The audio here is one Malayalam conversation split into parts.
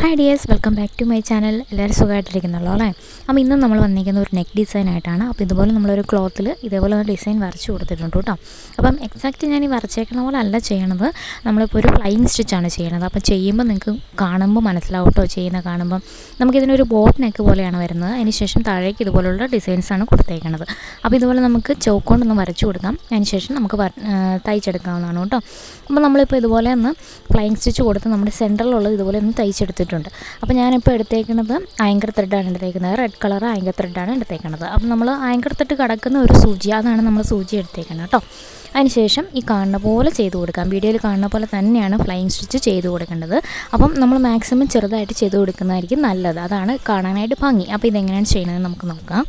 Hi dears, welcome back to my channel. എല്ലാവരും സുഖമായിട്ടിരിക്കുന്നല്ലോ അല്ലേ? അപ്പോൾ ഇന്നും നമ്മൾ വന്നിരിക്കുന്ന ഒരു നെക്ക് ഡിസൈൻ ആയിട്ടാണ്. അപ്പോൾ ഇതുപോലെ നമ്മളൊരു ക്ലോത്തിൽ ഇതേപോലെ ഒരു ഡിസൈൻ വരച്ച് കൊടുത്തിട്ടുണ്ട് കേട്ടോ. അപ്പം എക്സാക്റ്റ് ഞാൻ ഈ വരച്ചേക്കുന്ന പോലെ അല്ല ചെയ്യണത്, നമ്മളിപ്പോൾ ഒരു ഫ്ലൈയിങ് സ്റ്റിച്ചാണ് ചെയ്യണത്. അപ്പോൾ ചെയ്യുമ്പോൾ നിങ്ങൾക്ക് കാണുമ്പോൾ മനസ്സിലാവും കേട്ടോ. ചെയ്യുന്ന കാണുമ്പം നമുക്കിതിനൊരു ബോട്ട് നെക്ക് പോലെയാണ് വരുന്നത്. അതിനുശേഷം താഴേക്ക് ഇതുപോലുള്ള ഡിസൈൻസാണ് കൊടുത്തേക്കുന്നത്. അപ്പോൾ ഇതുപോലെ നമുക്ക് ചോക്ക് കൊണ്ടൊന്ന് വരച്ച് കൊടുക്കാം. അതിനുശേഷം നമുക്ക് തയ്ച്ചെടുക്കാവുന്നതാണ് കേട്ടോ. അപ്പോൾ നമ്മളിപ്പോൾ ഇതുപോലെ ഒന്ന് ഫ്ലൈയിങ് സ്റ്റിച്ച് കൊടുത്ത് നമ്മുടെ സെൻറ്ററിലുള്ളത് ഇതുപോലെ ഒന്ന് തയ്ച്ചെടുത്തിട്ടുണ്ട്. അപ്പോൾ ഞാനിപ്പോൾ എടുത്തേക്കുന്നത് ആങ്കർ ത്രെഡാണ് എടുത്തേക്കുന്നത്. റെഡ് കളർ ആങ്കർ ത്രെഡാണ് എടുത്തേക്കുന്നത്. അപ്പോൾ നമ്മൾ ആങ്കർ ത്രെഡ് കിടക്കുന്ന ഒരു സൂചി, അതാണ് നമ്മൾ സൂചി എടുത്തേക്കുന്നത് കേട്ടോ. അതിനുശേഷം ഈ കാണുന്ന പോലെ ചെയ്ത് കൊടുക്കാം. വീഡിയോയിൽ കാണുന്ന പോലെ തന്നെയാണ് ഫ്ലൈയിങ് സ്റ്റിച്ച് ചെയ്ത് കൊടുക്കേണ്ടത്. അപ്പം നമ്മൾ മാക്സിമം ചെറുതായിട്ട് ചെയ്ത് കൊടുക്കുന്നതായിരിക്കും നല്ലത്. അതാണ് കാണാനായിട്ട് ഭംഗി. അപ്പോൾ ഇതെങ്ങനെയാണ് ചെയ്യണമെന്ന് നമുക്ക് നോക്കാം.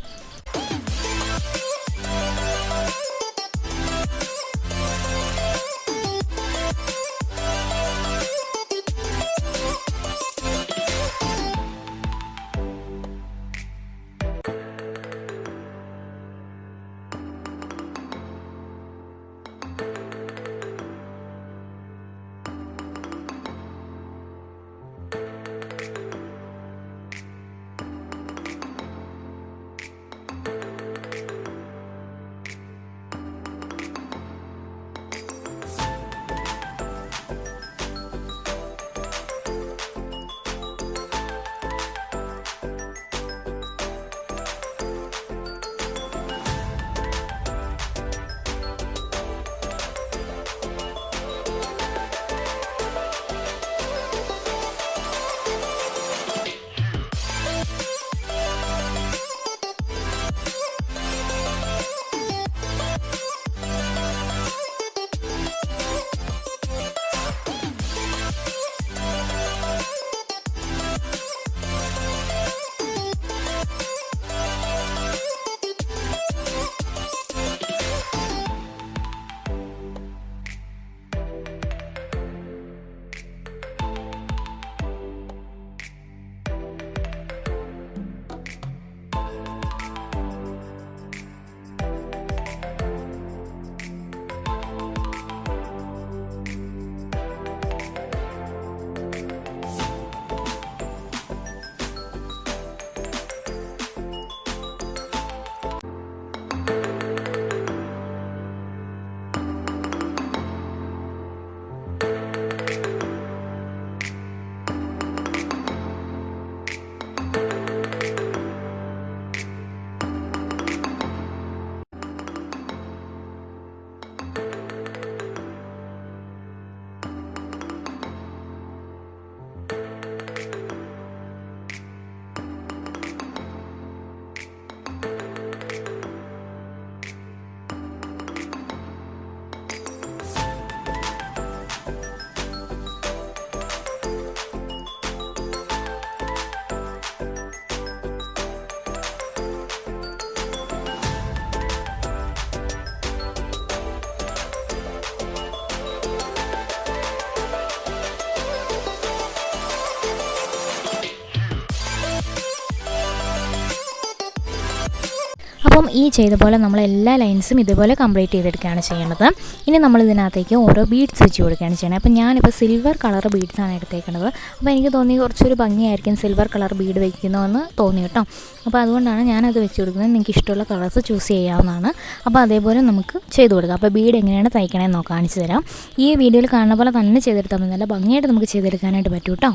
അപ്പം ഈ ചെയ്ത പോലെ നമ്മൾ എല്ലാ ലൈൻസും ഇതുപോലെ കംപ്ലീറ്റ് ചെയ്തെടുക്കുകയാണ് ചെയ്യുന്നത്. ഇനി നമ്മൾ ഇതിനകത്തേക്ക് ഓരോ ബീഡ്സ് വെച്ച് കൊടുക്കുകയാണ് ചെയ്യുന്നത്. അപ്പോൾ ഞാനിപ്പോൾ സിൽവർ കളർ ബീഡ്സാണ് എടുത്തേക്കുന്നത്. അപ്പോൾ എനിക്ക് തോന്നി കുറച്ചൊരു ഭംഗിയായിരിക്കും സിൽവർ കളർ ബീഡ് വയ്ക്കുന്നതെന്ന് തോന്നി കേട്ടോ. അപ്പോൾ അതുകൊണ്ടാണ് ഞാനത് വെച്ച് കൊടുക്കുന്നത്. നിങ്ങൾക്ക് ഇഷ്ടമുള്ള കളേഴ്സ് ചൂസ് ചെയ്യാവുന്നതാണ്. അപ്പോൾ അതേപോലെ നമുക്ക് ചെയ്ത് കൊടുക്കാം. അപ്പോൾ ബീഡ് എങ്ങനെയാണ് തയ്ക്കണമെന്ന് നോക്കാം, കാണിച്ചു തരാം. ഈ വീഡിയോയിൽ കാണുന്ന പോലെ തന്നെ ചെയ്തെടുത്താൽ മതി. നല്ല ഭംഗിയായിട്ട് നമുക്ക് ചെയ്തെടുക്കാനായിട്ട് പറ്റും കേട്ടോ.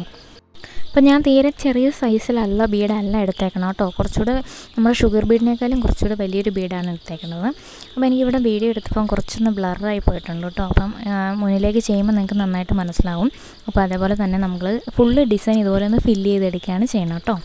അപ്പോൾ ഞാൻ തീരെ ചെറിയ സൈസിലല്ല ബീഡല്ല എടുത്തേക്കണം കേട്ടോ. കുറച്ചുകൂടെ നമ്മുടെ ഷുഗർ ബീഡിനേക്കാളും കുറച്ചുകൂടെ വലിയൊരു ബീഡാണ് എടുത്തേക്കുന്നത്. അപ്പോൾ എനിക്കിവിടെ വീഡിയോ എടുത്തപ്പം കുറച്ചൊന്ന് ബ്ലറായി പോയിട്ടുണ്ട് കേട്ടോ. അപ്പം മുന്നിലേക്ക് ചെയ്യുമ്പോൾ നിങ്ങൾക്ക് നന്നായിട്ട് മനസ്സിലാവും. അപ്പോൾ അതേപോലെ തന്നെ നമ്മൾ ഫുള്ള് ഡിസൈൻ ഇതുപോലെ ഒന്ന് ഫില്ല് ചെയ്തെടുക്കുകയാണ് ചെയ്യണം കേട്ടോ.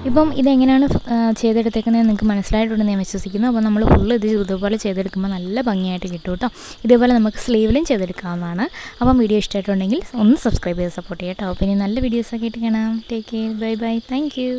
ഇപ്പം ഇതെങ്ങനെയാണ് ചെയ്തെടുത്തേക്കുന്നത് നിങ്ങൾക്ക് മനസ്സിലായിട്ടുണ്ടെന്ന് ഞാൻ വിശ്വസിക്കുന്നു. അപ്പോൾ നമ്മൾ ഫുള്ള് ഇത് ഇതുപോലെ ചെയ്തെടുക്കുമ്പോൾ നല്ല ഭംഗിയായിട്ട് കിട്ടും കേട്ടോ. ഇതേപോലെ നമുക്ക് സ്ലീവിലും ചെയ്തെടുക്കാവുന്നതാണ്. അപ്പം വീഡിയോ ഇഷ്ടമായിട്ടുണ്ടെങ്കിൽ ഒന്ന് സബ്സ്ക്രൈബ് ചെയ്ത് സപ്പോർട്ട് ചെയ്യാം കേട്ടോ. അപ്പോൾ ഇനി നല്ല വീഡിയോസൊക്കെ ആയിട്ട് കാണാം. Take care, bye bye, thank you.